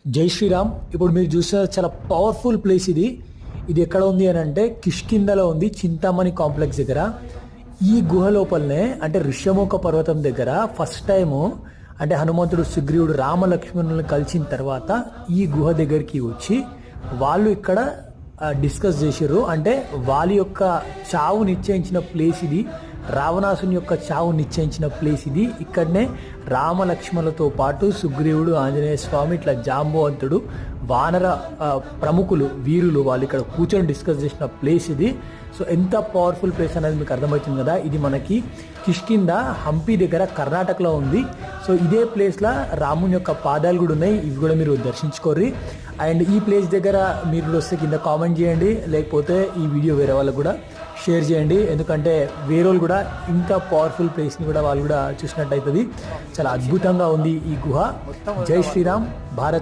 జై శ్రీరామ్. ఇప్పుడు మీరు చూసే చాలా పవర్ఫుల్ ప్లేస్ ఇది. ఇది ఎక్కడ ఉంది అని అంటే కిష్కిందలో ఉంది, చింతామణి కాంప్లెక్స్ దగ్గర. ఈ గుహ లోపలనే అంటే ఋష్యముఖ పర్వతం దగ్గర ఫస్ట్ టైము అంటే హనుమంతుడు సుగ్రీవుడు రామలక్ష్మణులను కలిసిన తర్వాత ఈ గుహ దగ్గరికి వచ్చి వాళ్ళు ఇక్కడ డిస్కస్ చేశారు. అంటే వాళ్ళ యొక్క చావు నిశ్చయించిన ప్లేస్ ఇది, రావణాసుని యొక్క చావు నిశ్చయించిన ప్లేస్ ఇది. ఇక్కడనే రామలక్ష్మణులతో పాటు సుగ్రీవుడు, ఆంజనేయ స్వామి, ఇట్లా జాంబవంతుడు, వానర ప్రముఖులు, వీరులు వాళ్ళు ఇక్కడ కూర్చొని డిస్కస్ చేసిన ప్లేస్ ఇది. సో ఎంత పవర్ఫుల్ ప్లేస్ అనేది మీకు అర్థమవుతుంది కదా. ఇది మనకి కిష్కింద, హంపి దగ్గర కర్ణాటకలో ఉంది. సో ఇదే ప్లేస్లో రాముని యొక్క పాదాలు కూడా ఉన్నాయి, ఇవి కూడా మీరు దర్శించుకోర్రి. అండ్ ఈ ప్లేస్ దగ్గర మీరు వస్తే కింద కామెంట్ చేయండి, లేకపోతే ఈ వీడియో వేరే వాళ్ళకు కూడా షేర్ చేయండి. ఎందుకంటే వేరే వాళ్ళు కూడా ఇంకా పవర్ఫుల్ ప్లేస్ని కూడా వాళ్ళు కూడా చూసినట్టు అవుతుంది. చాలా అద్భుతంగా ఉంది ఈ గుహ. జై శ్రీరామ్. భారత్.